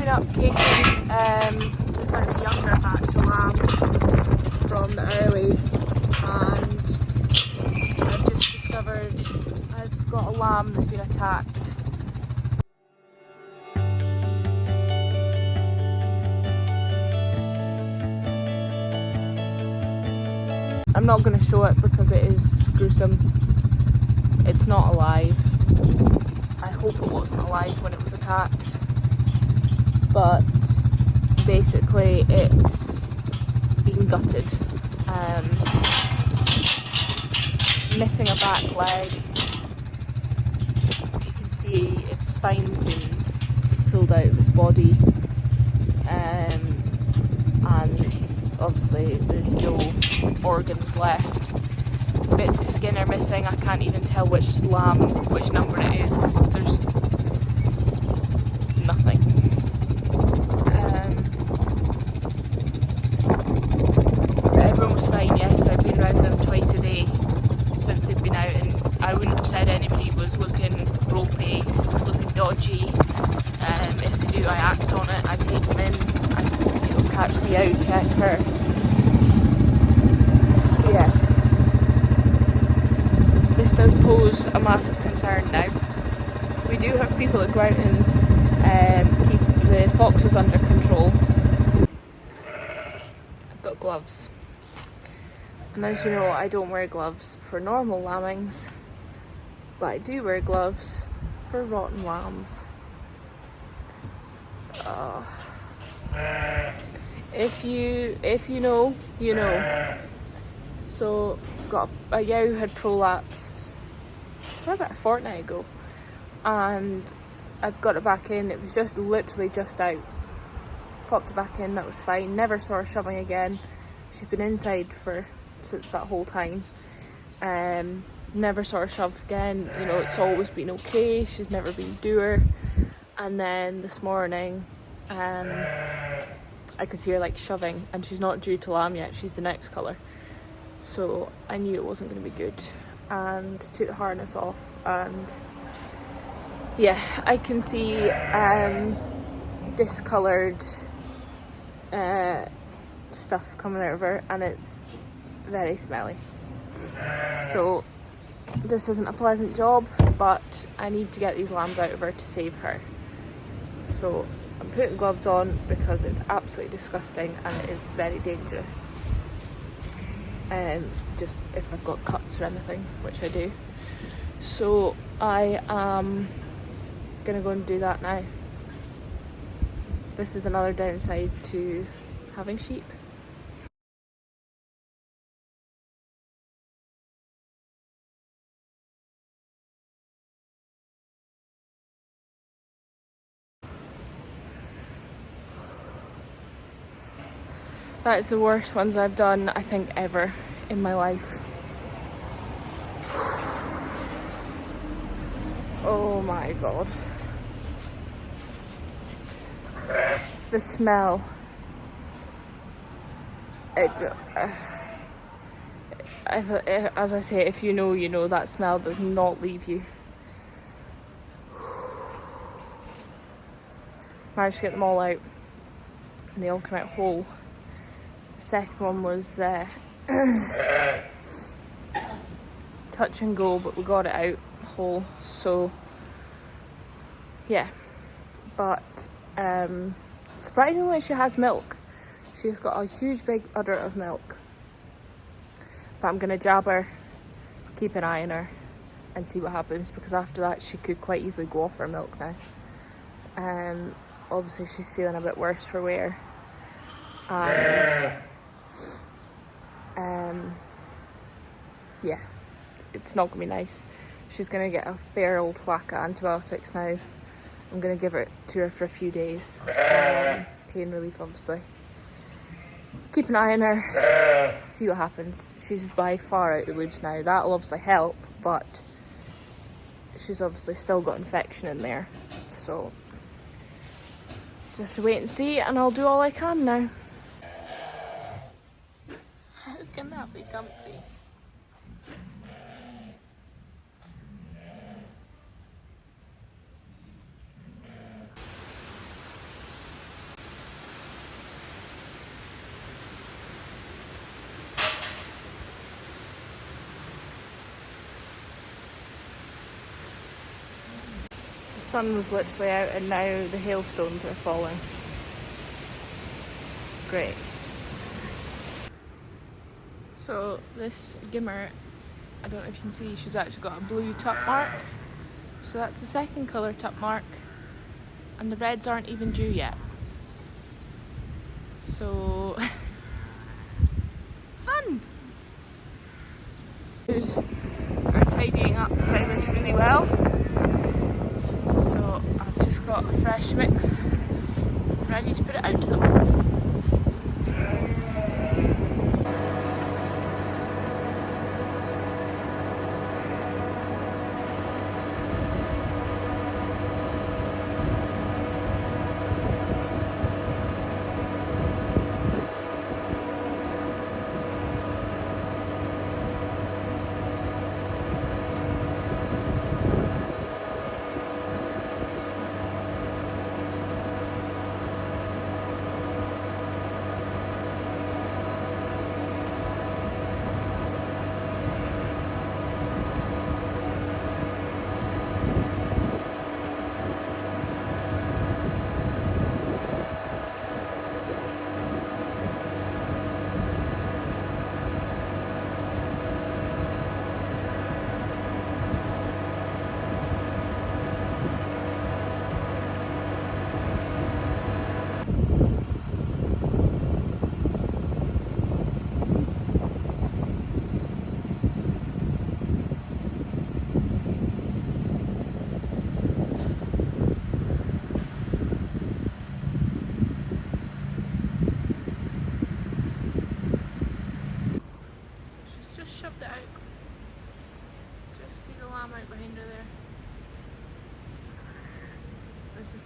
been up caking this like a younger batch of lambs from the earlies, and I've just discovered I've got a lamb that's been attacked. I'm not going to show it because it is gruesome. It's not alive. I hope it wasn't alive when it was attacked. But basically it's been gutted. Missing a back leg. You can see its spine's been pulled out of its body. And obviously there's no organs left. Bits of skin are missing. I can't even tell which lamb, which number it is. There's nothing. But everyone was fine. Yes, I've been around them twice a day since they've been out, and I wouldn't have said anybody was looking ropey, looking dodgy. If they do, I act on it. I take them in. I catch the out, check her. So yeah. This does pose a massive concern now. We do have people that go out and keep the foxes under control. I've got gloves. And as you know, I don't wear gloves for normal lambings, but I do wear gloves for rotten lambs. If you know, you know. So got a yow had prolapsed probably about a fortnight ago, and I've got it back in. It was just literally just out. Popped it back in, that was fine. Never saw her shoving again. She's been inside since that whole time. Never saw her shove again. You know, it's always been okay. She's never been doer. And then this morning, I could see her like shoving, and she's not due to lamb yet. She's the next colour. So I knew it wasn't going to be good, and took the harness off, and yeah, I can see discoloured stuff coming out of her, and it's very smelly. So this isn't a pleasant job, but I need to get these lambs out of her to save her. So I'm putting gloves on because it's absolutely disgusting and it is very dangerous. Just if I've got cuts or anything, which I do. So I am gonna go and do that now. This is another downside to having sheep. That is the worst ones I've done, I think, ever in my life. Oh my god. The smell. As I say, if you know, you know. That smell does not leave you. Managed to get them all out, and they all came out whole. The second one was touch and go, but we got it out whole. So yeah, but surprisingly she has milk. She's got a huge big udder of milk, but I'm gonna jab her, keep an eye on her, and see what happens, because after that she could quite easily go off her milk now. Obviously she's feeling a bit worse for wear, and yeah, it's not gonna be nice. She's gonna get a fair old whack of antibiotics now. I'm gonna give it to her for a few days, pain relief obviously. Keep an eye on her, see what happens. She's by far out the woods now. That'll obviously help, but she's obviously still got infection in there, so just have to wait and see, and I'll do all I can now. How can that be comfy? sun was literally out and now the hailstones are falling. Great. So this Gimmer, I don't know if you can see, she's actually got a blue tuck mark. So that's the second colour tuck mark. And the reds aren't even due yet. So fun! Are tidying up the silage really well. So I've just got a fresh mix ready to put it out to them.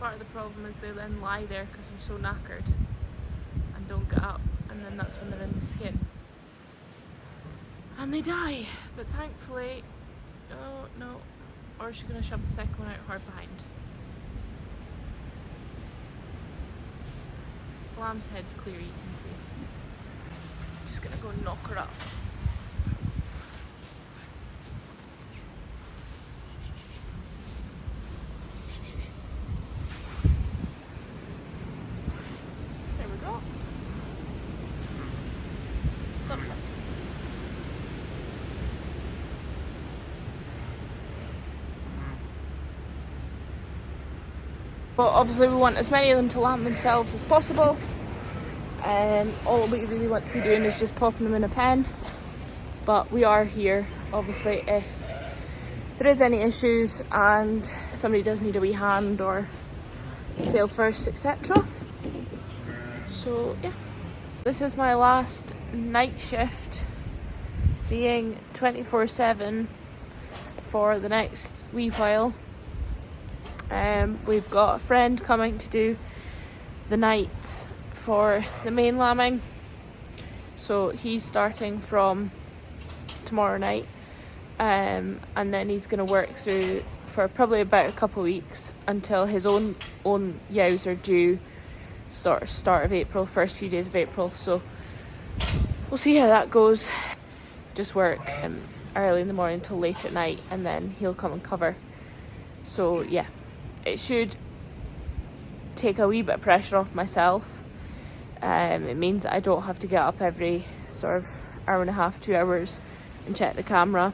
Part of the problem is they then lie there because they're so knackered and don't get up, and then that's when they're in the skin and they die. But thankfully, oh no, or she's going to shove the second one out hard behind. Lamb's head's clear, you can see. Just going to go knock her up. But obviously we want as many of them to lamb themselves as possible. All we really want to be doing is just popping them in a pen. But we are here, obviously, if there is any issues and somebody does need a wee hand or tail first, etc. So yeah, this is my last night shift, being 24/7 for the next wee while. We've got a friend coming to do the nights for the main lambing, so he's starting from tomorrow night, and then he's going to work through for probably about a couple of weeks until his own yows are due sort of start of April, first few days of April. So we'll see how that goes. Just work early in the morning till late at night, and then he'll come and cover. So yeah, it should take a wee bit of pressure off myself. It means that I don't have to get up every sort of hour and a half, 2 hours and check the camera.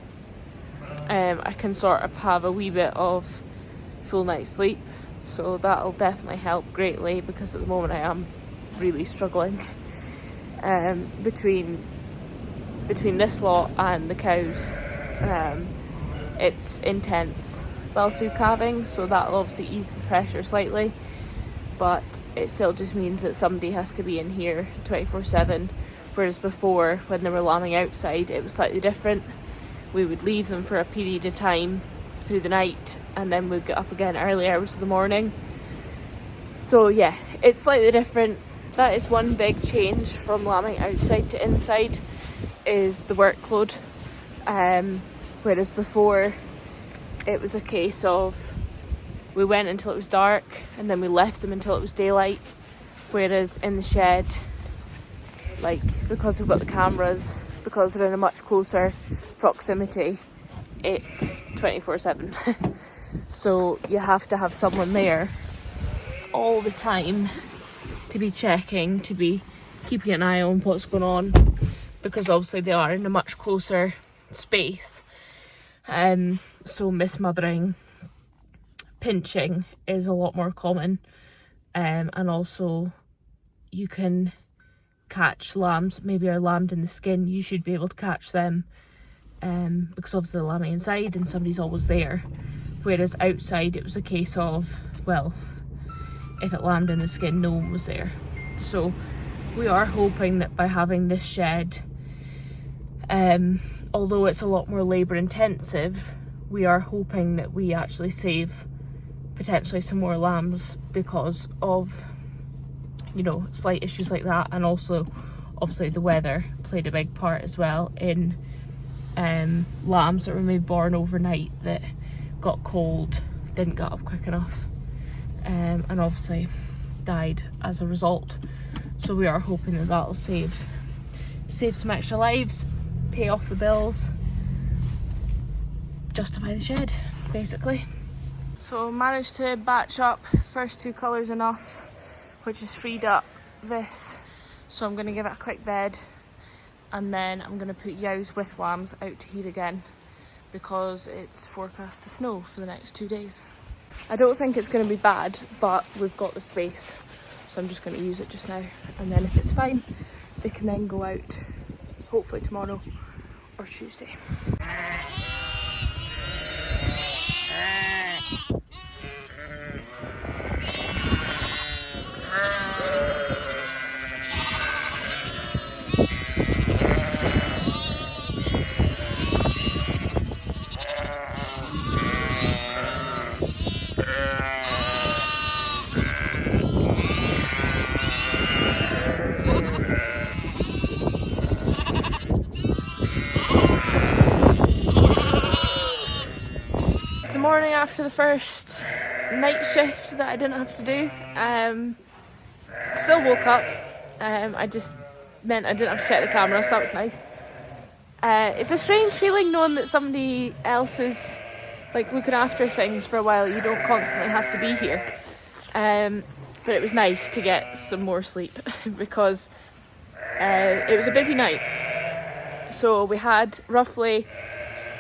I can sort of have a wee bit of full night's sleep, so that'll definitely help greatly, because at the moment I am really struggling between this lot and the cows. It's intense well through calving, so that'll obviously ease the pressure slightly, but it still just means that somebody has to be in here 24/7, whereas before, when they were lambing outside, it was slightly different. We would leave them for a period of time through the night, and then we'd get up again early hours of the morning. So yeah, it's slightly different. That is one big change from lambing outside to inside, is the workload. Whereas before, it was a case of we went until it was dark and then we left them until it was daylight. Whereas in the shed, like, because we've got the cameras, because they're in a much closer proximity, it's 24/7. So you have to have someone there all the time to be checking, to be keeping an eye on what's going on, because obviously they are in a much closer space. So mismothering, pinching is a lot more common, and also you can catch lambs, maybe are lambed in the skin. You should be able to catch them, because obviously they're lambing inside and somebody's always there, whereas outside it was a case of, well, if it lambed in the skin, no one was there. So we are hoping that by having this shed, although it's a lot more labour intensive, we are hoping that we actually save potentially some more lambs because of, you know, slight issues like that. And also obviously the weather played a big part as well in lambs that were maybe born overnight that got cold, didn't get up quick enough, and obviously died as a result. So we are hoping that that'll save some extra lives, pay off the bills, justify the shed, basically. So managed to batch up the first 2 colours enough, which has freed up this. So I'm going to give it a quick bed, and then I'm going to put yows with lambs out to heat again, because it's forecast to snow for the next 2 days. I don't think it's going to be bad, but we've got the space, so I'm just going to use it just now, and then if it's fine, they can then go out hopefully tomorrow or Tuesday. Morning after the first night shift that I didn't have to do. Still woke up. I just meant I didn't have to check the camera, so that was nice. It's a strange feeling knowing that somebody else is like looking after things for a while. You don't constantly have to be here. But it was nice to get some more sleep because it was a busy night. So we had roughly,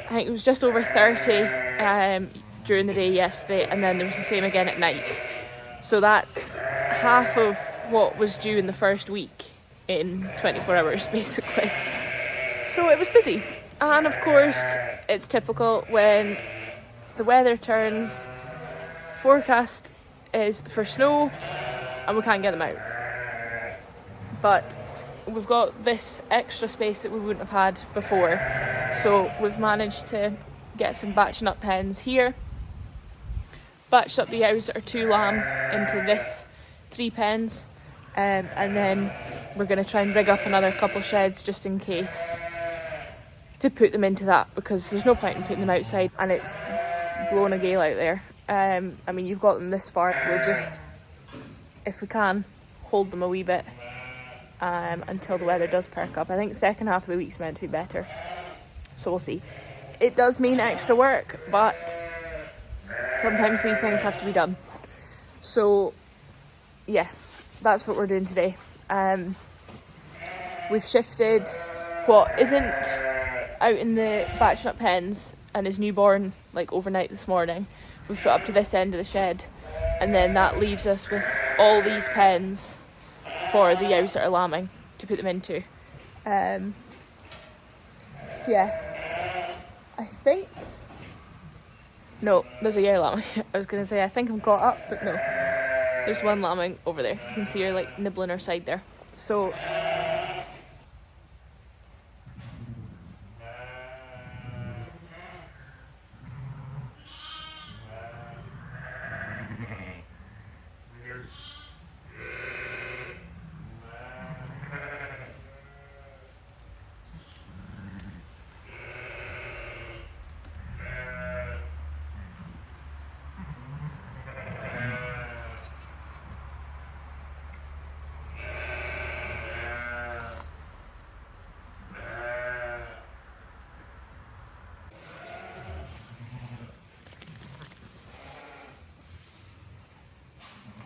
I think it was just over 30 during the day yesterday, and then there was the same again at night. So that's half of what was due in the first week in 24 hours, basically. So it was busy. And of course, it's typical when the weather turns, forecast is for snow, and we can't get them out. But we've got this extra space that we wouldn't have had before. So we've managed to get some batching up pens here, batched up the yows that are 2 lamb into this 3 pens, and then we're going to try and rig up another couple sheds just in case to put them into that, because there's no point in putting them outside and it's blowing a gale out there. I mean, you've got them this far, we'll just, if we can, hold them a wee bit until the weather does perk up. I think the second half of the week's meant to be better, so we'll see. It does mean extra work, but sometimes these things have to be done. So yeah, that's what we're doing today. We've shifted what isn't out in the batching up pens and is newborn like overnight this morning. We've put up to this end of the shed, and then that leaves us with all these pens for the yows that are lambing to put them into. So yeah, I think, no, there's a yow lambing. I was going to say I think I'm caught up, but no, there's one lambing over there. You can see her like nibbling her side there. So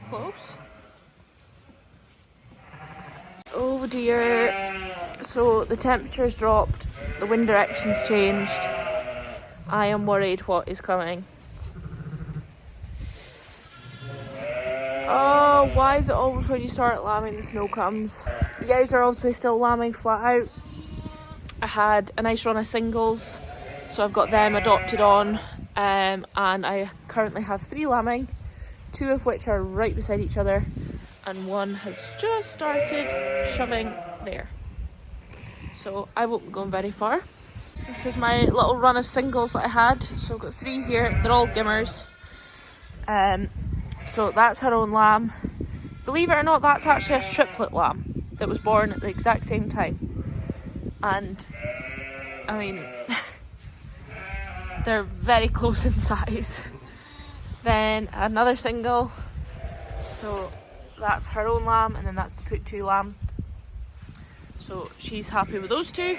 close. Oh dear. So the temperature's dropped, the wind direction's changed. I am worried what is coming. Oh, why is it always when you start lambing the snow comes? The yows are obviously still lambing flat out. I had a nice run of singles, so I've got them adopted on, and I currently have 3 lambing, 2 of which are right beside each other, and 1 has just started shoving there. So I won't be going very far. This is my little run of singles that I had. So I've got 3 here, they're all gimmers. So that's her own lamb. Believe it or not, that's actually a triplet lamb that was born at the exact same time. And I mean, they're very close in size. Then another single. So that's her own lamb, and then that's the put 2 lamb. So she's happy with those 2.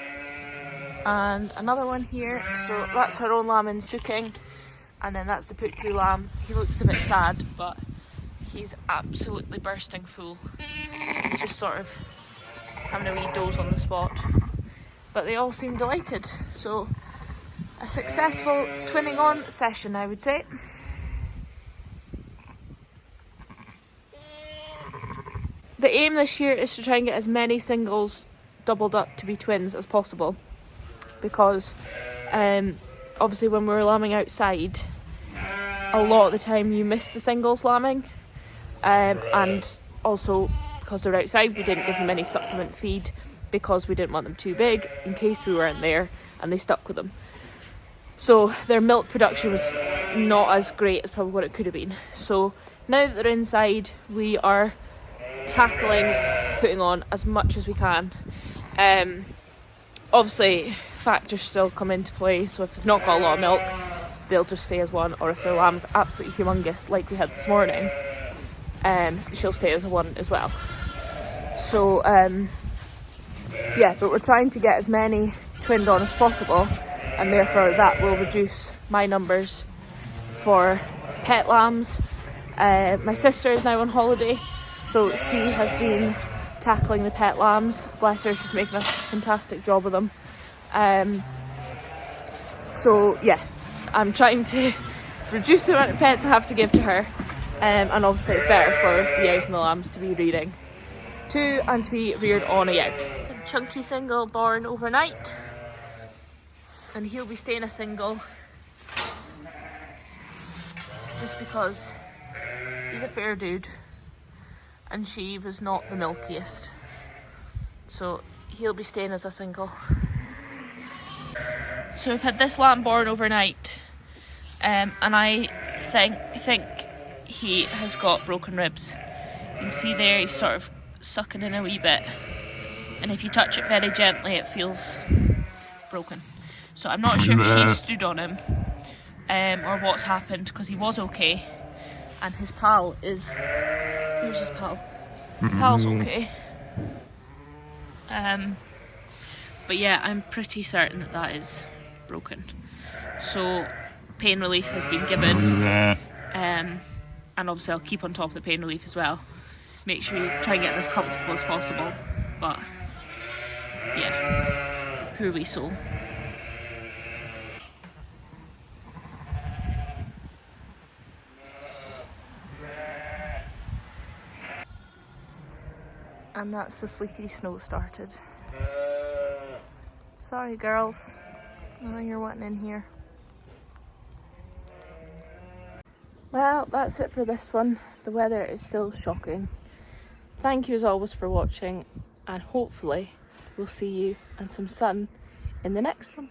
And another one here. So that's her own lamb in Suking. And then that's the put 2 lamb. He looks a bit sad, but he's absolutely bursting full. He's just sort of having a wee doze on the spot. But they all seem delighted. So a successful twinning on session, I would say. The aim this year is to try and get as many singles doubled up to be twins as possible. Because obviously when we were lambing outside, a lot of the time you miss the singles lambing, and also because they're outside we didn't give them any supplement feed because we didn't want them too big in case we weren't there and they stuck with them. So their milk production was not as great as probably what it could have been. So now that they're inside, we are tackling putting on as much as we can. Obviously factors still come into play, so if they've not got a lot of milk, they'll just stay as 1, or if their lamb's absolutely humongous like we had this morning, she'll stay as a 1 as well. So yeah, but we're trying to get as many twinned on as possible, and therefore that will reduce my numbers for pet lambs. My sister is now on holiday, so she has been tackling the pet lambs. Bless her, she's making a fantastic job of them. So yeah, I'm trying to reduce the amount of pets I have to give to her, and obviously it's better for the yows and the lambs to be rearing to and to be reared on a yow. A chunky single born overnight, and he'll be staying a single just because he's a fair dude and she was not the milkiest, so he'll be staying as a single. So we've had this lamb born overnight, and I think he has got broken ribs. You can see there he's sort of sucking in a wee bit, and if you touch it very gently it feels broken. So I'm not sure if she stood on him or what's happened, because he was okay, and his pal is... Where's his pal? His pal's okay. But yeah, I'm pretty certain that that is broken. So pain relief has been given, and obviously I'll keep on top of the pain relief as well. Make sure you try and get them as comfortable as possible. But yeah, poor wee soul. And that's the sleety snow started. Sorry girls, I know you're wanting in here. Well, that's it for this one. The weather is still shocking. Thank you as always for watching, and hopefully we'll see you and some sun in the next one.